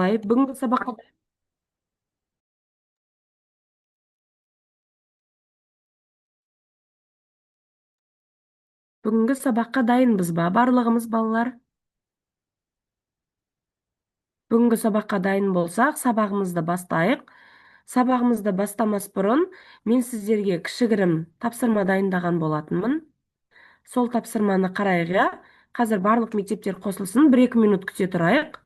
Зайып, бүгінгі сабаққа дайынбыз ба, барлығымыз балалар? Бүгінгі сабаққа дайын болсақ, сабағымызды бастайық. Сабағымызды бастамас бұрын, мен сіздерге кішігірім тапсырма дайындаған болатынмын. Сол тапсырманы қарайық, я. Қазір барлық мектептер қосылсын, 1-2 минут күте тұрайық.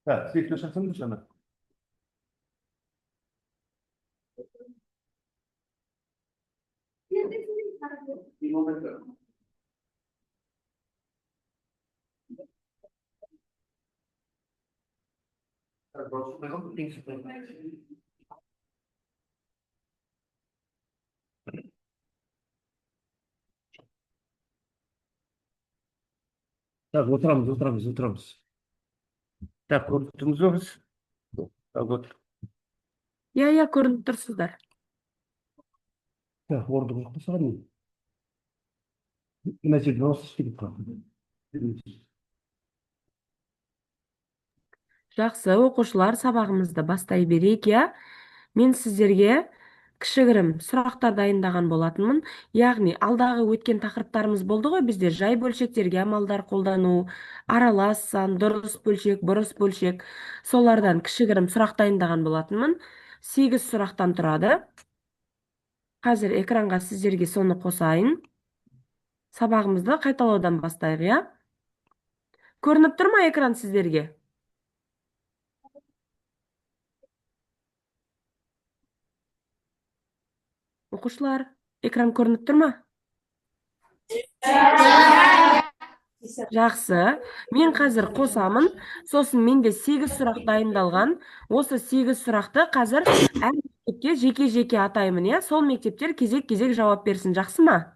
Так, свет включен. Так, отырамыз. Так, көрдіңіз. Так, вот. Я, көрініп тұрсыздар. Так, ордың қосаған. Мына жерде осы істеп тұрады. Жақсы, оқушылар, сабағымызды бастай берейік, я. Мен сіздерге кішігірім сұрақтар дайындаған болатынмын. Яғни, алдағы өткен тақырыптарымыз болды ғой, бізде жай бөлшектерге амалдар қолдану, аралас сан, дұрыс бөлшек, бұрыс бөлшек. Солардан кішігірім сұрақ дайындаған болатынмын. 8 сұрақтан тұрады. Қазір экранға сіздерге соны қосайын. Сабағымызды қайталаудан бастайық, я. Көрініп тұр ма экран сіздерге? Оқушылар, экран көрініп тұр ма? Жақсы. Мен қазір қосамын. Сосын менде 8 сұрақ дайындалған. Осы 8 сұрақты қазір әр мектепке жеке-жеке атаймын, я. Сол мектептер кезек-кезек жауап берсін. Жақсы ма?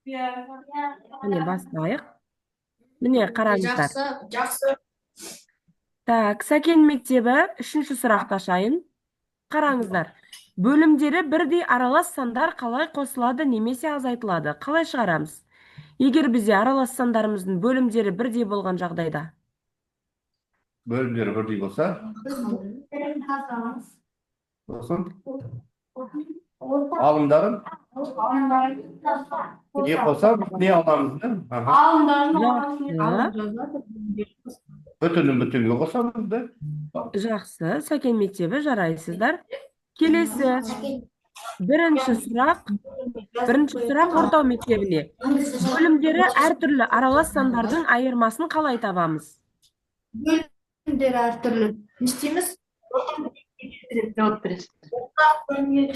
Міне бастайық. Міне қараңыздар. Жақсы. Так, Сәкен мектебі 3-ші сұрақты ашайын. Қараңыздар. Бөлімдері бірдей аралас сандар қалай қосылады немесе азайтылады? Қалай шығарамыз? Егер бізде аралас сандарымыздың бөлімдері бірдей болған жағдайда. Бөлімдері бірдей болса, сосын алымдарын не қоса, не аламыз да? Бүтінге қосамыз да? Жақсы, Сәкен мектебі жарайсыздар. Келесі. Бірінші сұрақ ортау мектебіне. Бөлімдері әртүрлі аралас сандардың айырмасын қалай табамыз? Бөлімдері әртүрлі. Не істейміз? Ортақ бөлімге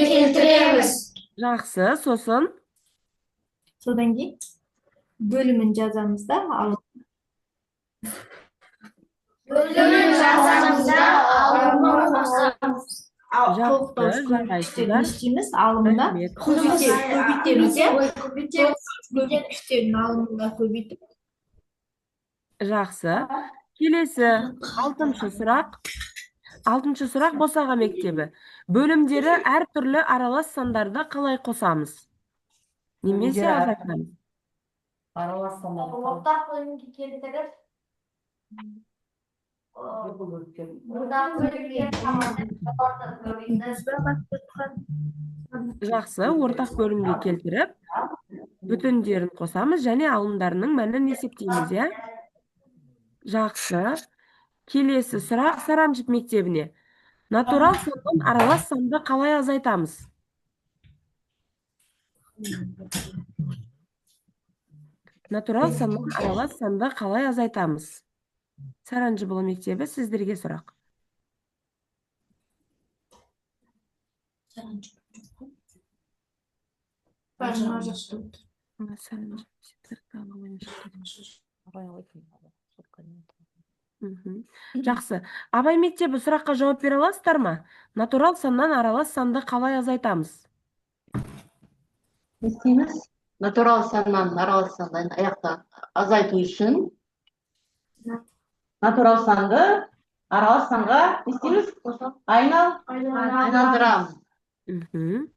келтіреміз. Жақсы, сосын? Содан кейін бөлімін жазамыз да, Жақсы, жарайсыздар. істейміз, алымда көбейтеміз, көбейтеміз, алымда көбейтіп. Жақсы. Келесі, 6-шы сұрақ. 6-шы сұрақ Босаға мектебі. Бөлімдері әртүрлі аралас сандарды қалай қосамыз? Немесе азайтамыз? Аралас сандарды Ортақ бөлімге келтіріп, Жақсы, ортақ бөлімге келтіріп, бүтіндерін қосамыз және алымдарының мәнін есептейміз, я? Жақсы. Келесі сұрақ Саранжып мектебіне. Натурал сандан аралас санды қалай азайтамыз? Натурал сандан аралас санды қалай азайтамыз? Саранжып мектебі, сіздерге сұрақ. Мгм. Жақсы. Абай мектебі сұраққа жауап бере аласыздар ма? Натурал саннан аралас санды қалай азайтамыз? Не істейміз? Натурал саннан аралас санды аяқта азайту үшін натурал санды аралас санға не істейміз? Айналдырамыз. Мгм.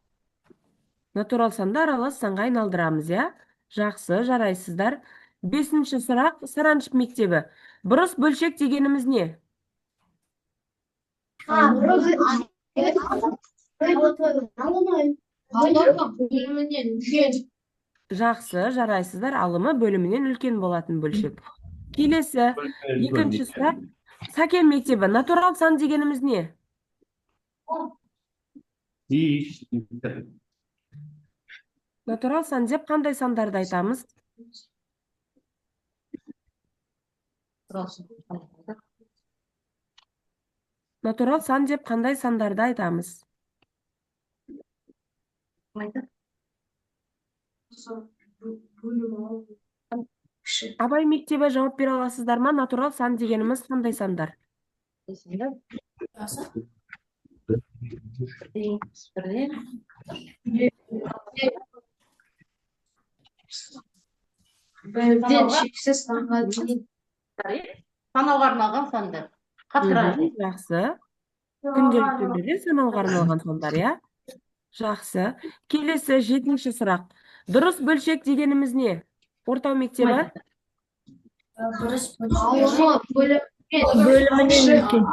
Натурал санды аралас санға айналдырамыз, иә? Жақсы, жарайсыздар. Бесінші сұрақ, Саранжып мектебі. Бұрыс бөлшек дегеніміз не? Жақсы, жарайсыздар. Алымы бөлімінен үлкен болатын бөлшек. Келесі, екінші сұрақ. Сакен мектебі. Натурал сан дегеніміз не? İyi. Натурал сан деп қандай сандарды айтамыз? Натурал сан деп қандай сандарды айтамыз? Абай мектебі жауап бере аласыздар ма? Натурал сан дегеніміз қандай сандар? Бірден шексіз санға дейін. Санауға арналған сандар. Қатырады. Жақсы. Күнделікті өмірде санауға арналған сандар, иә? Жақсы. Келесі, жетінші сұрақ. Дұрыс бөлшек дегеніміз не? Ортау мектебі? Бөлімінен үлкен.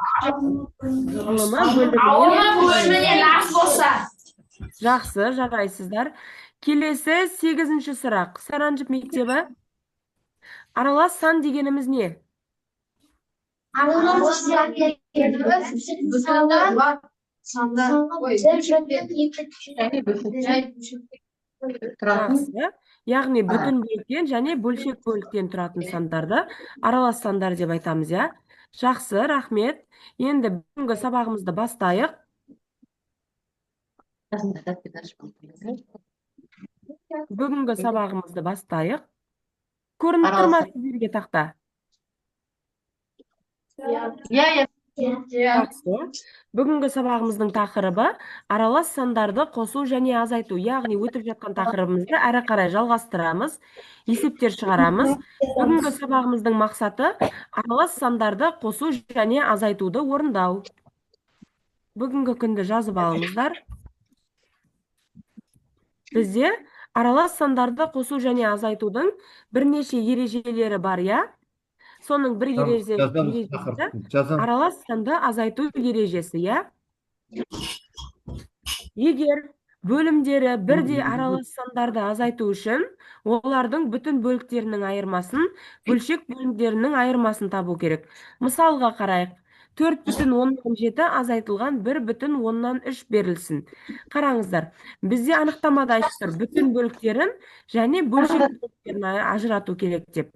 Бөлімінен аз болса. Жақсы, жарайсыздар. Келесі, сегізінші сұрақ. Саранжып мектебі? Аралас сан дегеніміз не? Жақсы. Яғни бүтін бөліктен және бөлшек бөліктен тұратын сандарды аралас сандар деп айтамыз, иә? Жақсы, рахмет. Енді бүгінгі сабағымызды бастайық. Бүгінгі сабағымызды бастайық. Көрініп тұр ма сіздерге тақта? Иә. Жақсы. Бүгінгі сабағымыздың тақырыбы аралас сандарды қосу және азайту. Яғни өтіп жатқан тақырыбымызды әрі қарай жалғастырамыз, есептер шығарамыз. Бүгінгі сабағымыздың мақсаты аралас сандарды қосу және азайтуды орындау. Бүгінгі күнді жазып алыңыздар. Бізде аралас сандарды қосу және азайтудың бірнеше ережелері бар, иә? Соның бір ережесі аралас санды азайту ережесі, иә? Егер бөлімдері бірдей аралас сандарды азайту үшін олардың бүтін бөліктерінің айырмасын, бөлшек бөлімдерінің айырмасын табу керек. Мысалға қарайық. 4,7 азайтылған 1,3 берілсін. Қараңыздар, бізде анықтамада айтып тұр, бүтін бөліктерін және бөлшек бөліктерін ажырату керек деп.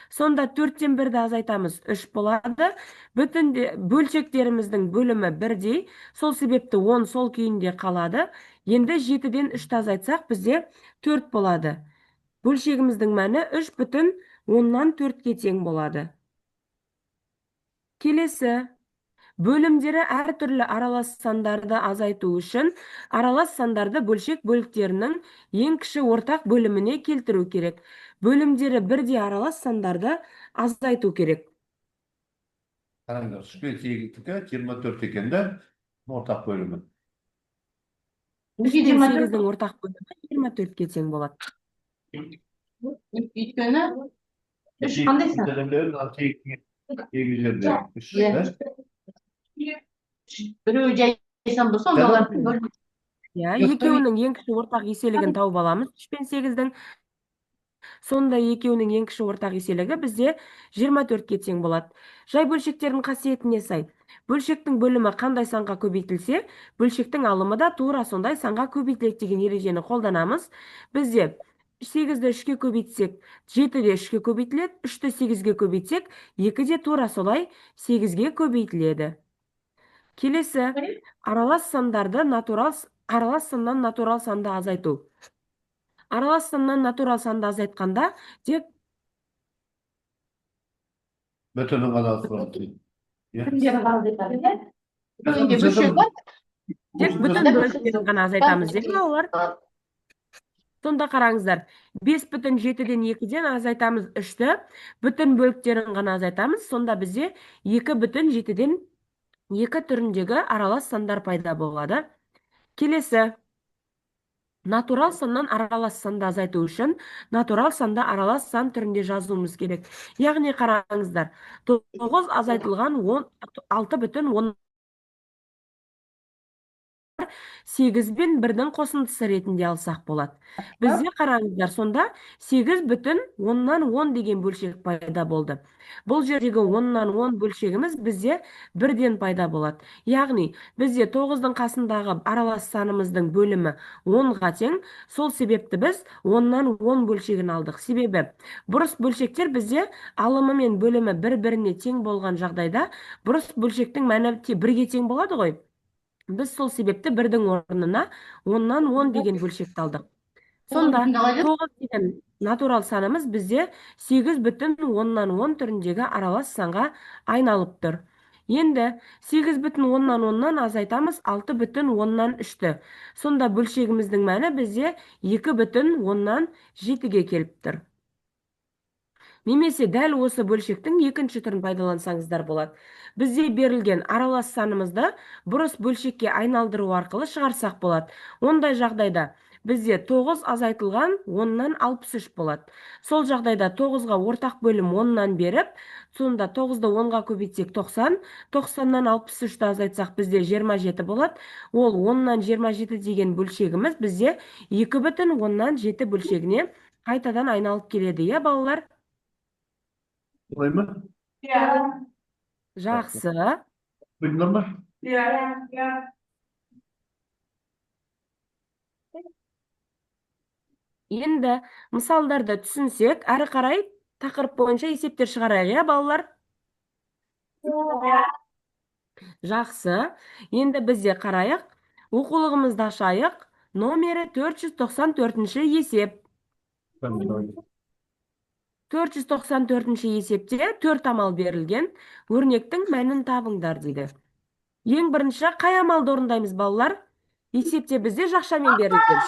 Сонда 4-тен 1-ді азайтамыз, 3 болады. Бөлшектеріміздің бөлімі бірдей, сол себепті 10 сол күйінде қалады. Енді 7-ден 3-ті азайтсақ, бізде 4 болады. Бөлшегіміздің мәні 3,4-ке тең болады. Келесі. Бөлімдері әртүрлі аралас сандарды азайту үшін аралас сандарды бөлшек бөліктерінің ең кіші ортақ бөліміне келтіру керек. Бөлімдері бірдей аралас сандарды азайту керек. Қараңдар, 3-8-тікі 24 екен де ортақ бөлімі. 3-8-дің ортақ бөлімі 24-ке тең болады. Өйткені 3 қандай сан? Біреу жайсан болса, екеуінің ең кіші ортақ еселігін тауып аламыз. 3 пен 8-дің. Сонда екеуінің ең кіші ортақ еселігі бізде 24-ке тең болады. Жай бөлшектердің қасиетіне сай. Бөлшектің бөлімі қандай санға көбейтілсе, бөлшектің алымы да тура сондай санға көбейтіледі деген ережені қолданамыз. Бізде 8-ді 3-ке көбейтсек, 7-де 3-ке көбейтіледі, 3-ді 8-ге көбейтсек, 2-де тура солай 8-ге көбейтіледі. Келесі, аралас саннан натурал санды азайту. Аралас саннан натурал санды азайтқанда, тек Bütünün kanal suratı. Ya. Kimden kaldı tabii de. Mesela Önce mesela bölüşüyor var. Тек Осы бүтін жерде бөліктерін ғана азайтамыз деп балалар. Сонда қараңыздар, 5,7-ден 2-ден азайтамыз 3-ті, бүтін бөліктерін ғана азайтамыз. Сонда бізде 2,7-ден 2 түріндегі аралас сандар пайда болады. Келесі, натурал саннан аралас санды азайту үшін натурал санды аралас сан түрінде жазуымыз керек. Яғни қараңыздар, 9 азайтылған 6,10 8 бен 1-дің қосындысы ретінде алсақ болады. Бізде қараңыздар, сонда 8,10 деген бөлшек пайда болды. Бұл жердегі 10-10 бөлшегіміз бізде 1-ден пайда болады. Яғни бізде 9-дың қасындағы аралас санымыздың бөлімі 10-ға тең. Сол себепті біз 10-10 бөлшегін алдық. Себебі бұрыс бөлшектер бізде алымы мен бөлімі бір-біріне тең болған жағдайда бұрыс бөлшектің мәні 1-ге тең болады ғой. Біз сол себепті 1-дің орнына 10-10 деген бөлшекті алдық. Сонда 9 деген натурал санымыз бізде 8,10 түріндегі аралас санға айналып тұр. Енді 8,10-нан азайтамыз 6,10-3-ті. Сонда бөлшегіміздің мәні бізде 2,7-ге келіп тұр. Немесе дәл осы бөлшектің екінші түрін пайдалансаңыздар болады. Бізде берілген аралас санымызды бұрыс бөлшекке айналдыру арқылы шығарсақ болады. Ондай жағдайда бізде 9 азайтылған 10-нан 63 болады. Сол жағдайда 9-ға ортақ бөлім 10-нан беріп, сонда 9-ды 10-ға көбейтсек 90, 90-нан 63-ті азайтсақ бізде 27 болады. Ол 10-нан 27 деген бөлшегіміз бізде 2,7 бөлшегіне қайтадан айналып келеді, е балалар? Olay mı? Жақсы. Bildin mi? Енді мысалдарды түсінсек, әрі қарай тақырып бойынша есептер шығарайық, иә балалар? Жақсы. Енді бізде қарайық. Оқулығымызды ашайық. Номері 494-ші есеп. 494-ші есепте 4 амал берілген. Өрнектің мәнін табыңдар дейді. Ең бірінші қай амалды орындаймыз балалар? Есепте бізде жақшамен берілген.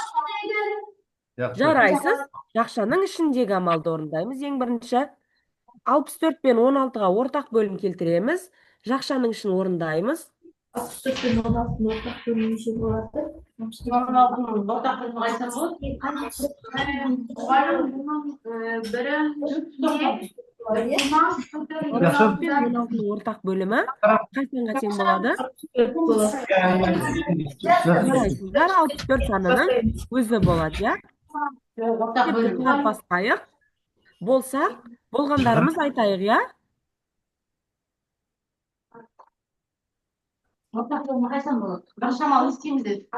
Жарайсыз. Жақшаның ішіндегі амалды орындаймыз. Ең бірінші 64 пен 16-ға ортақ бөлім келтіреміз. Жақшаның ішін орындаймыз. 64 пен 16 ортақ бөлім неше болады? 16-ның ортақ бөлімі қайсы болады? Ортақ бөлімі қайсыға тең болады? Жарайсыздар, 64 санының өзі болады, я? Ортақ бөлімі. Басқайық. Болса, болғандарымыз айтайық, я? Ортақ бөлімі қайсы болады? Бір шамалы істейміз деді.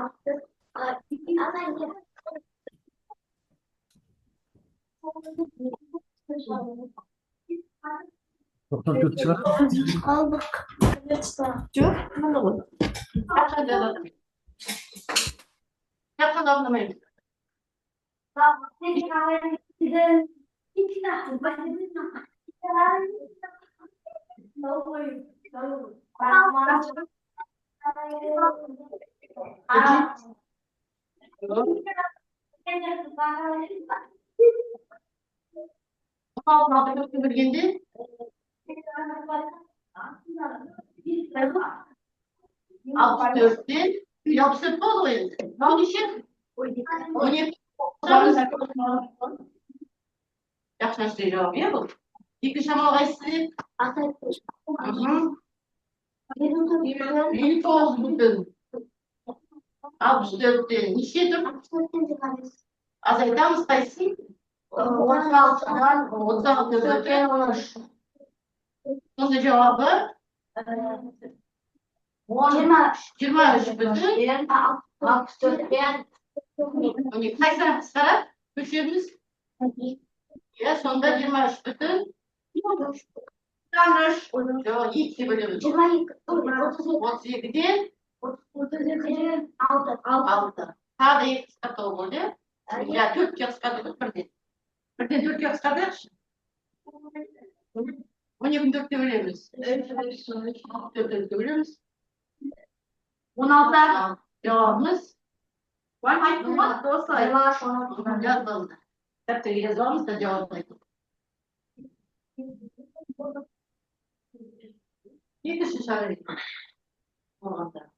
Doktor Türk çıkar. Aldık. Жоқ, мында ғой. Жақында алдырмаймыз. Altı бергенде 64-тен 64 болды ғой енді. Мынау неше? 12. Жақсы нәрсе жауап, иә бұл? Екінші амал қайсысы? 9 бүтін 64-тен неше тұр? Азайтамыз қайсысын? 36-дан 36 бүтін 13. Сонда жауабы 23 бүтін 64-тен 12. Қайсырақ қысқара? Бөлшегіміз? Иә, сонда 23 бүтін 2 бөлеміз. 32-ден 6. Тағы да 2 қысқартуға болды. Ja, 4-ке қысқартып 1-ден. 1-ден 4-ке қысқартайықшы. 12'ünü 4'te bölemiz. 4'te bölemiz. 16. Cevabımız var mı? Ay, Var. dostlar. Var şu an. Yazmalı. Defteri yazmamız da cevabı. Bir kişi işaret. Olmadı.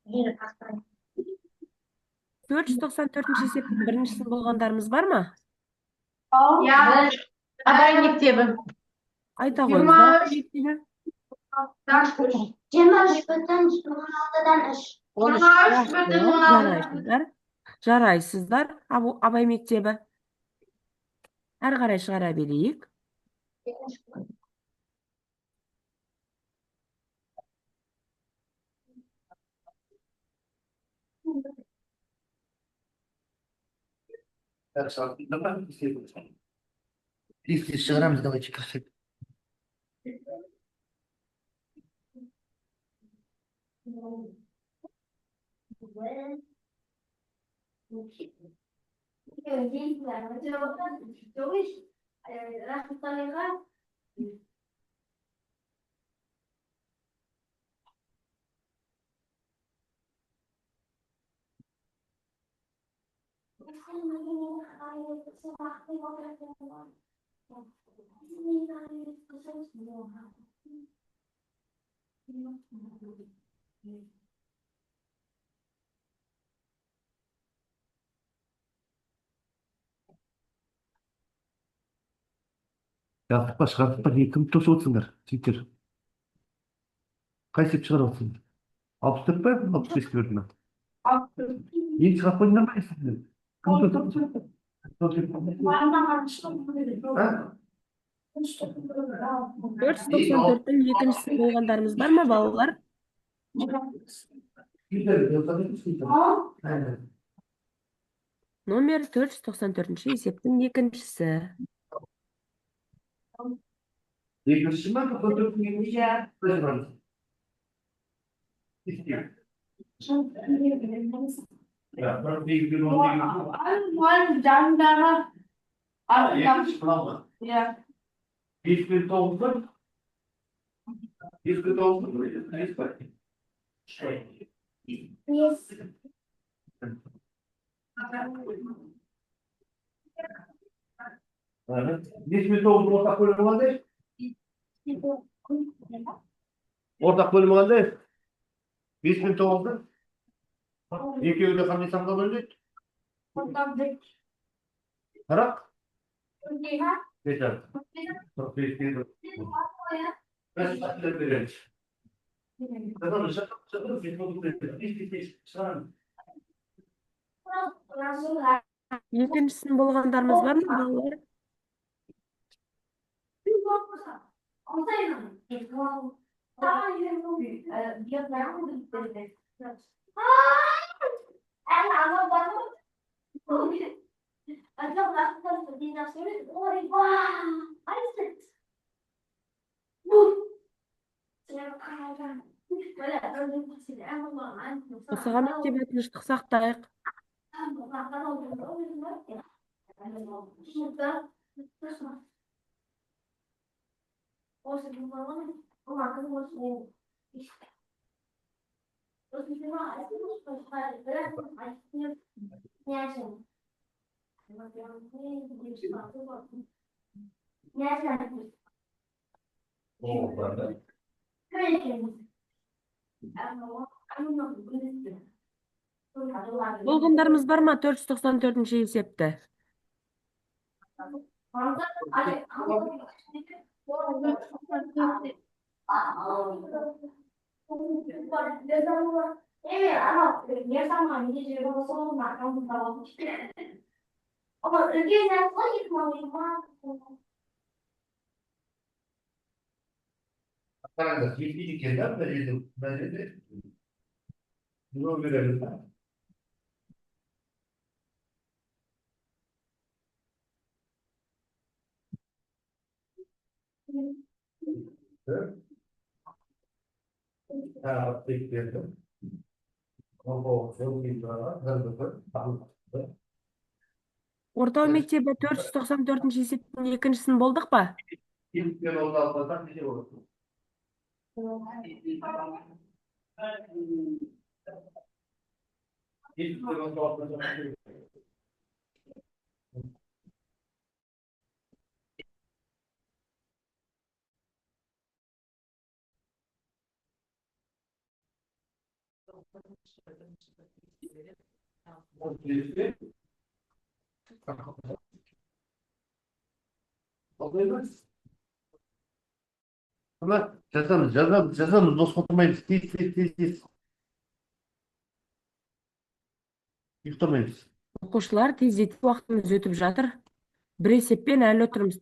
494 есептің біріншісін болғандарымыз бар ма? Ya. Haber mektebi. Айта қойыңыздар. 23 бүтін 16'dan 3. 13. Жарайсыздар. Жарайсыздар. Абай мектебі. Әрі қарай шығара берейік. Тез шығарамыз, давайте кірсек. Шығартып па, не кім тосып отырсыңдар, жігіттер? Қай есеп шығарып отырсыңдар? 64 па, 65 берді ма? Ең шығарып қойдыңдар ма есептен? Кім тосып отыр? Төрт жүз тоқсан төрттің екіншісі болғандарымыз бар ма, балалар? Номер 494 есептің екіншісі. Екінші ма, 94-ің екінші? Қайсы барыңыз? Ya, ben bir gün onu Yetmiş falan mı? Bir doldu. Bir doldu mu? Neyse bakayım. Evet. Bir doldu, ortak bölümü var değil. Ortak bölümü var değil. Bir doldu. İki öyle kanısamda böldük. Tarak. Yeter. Çok büyük bir ben size vereyim. Tamam, şaka bir oldu. Екіншісін болғандарымыз бар ма, балалар? Осыған мектебе тыныштық сақтайық. Болғандарымыз бар ма 494 есепті? Evet ama ne zaman gideceğim o sorunlar kaldı. Ama ögeyden sayıkmalıyım. Karanda, bir kere verelim. Verelim. Bunu verelim. Evet. Ha, bekleyelim. Ama çok iyi var. Ортау мектебі 494 есептің екіншісін болдық па? İlk gün oldu almadan bir şey olur. Жазамыз, босқа отырмаймыз. Тез. Ұйықтамаймыз. Оқушылар, тездетіп уақытымыз өтіп жатыр. Бір есеппен әлі отырмыз.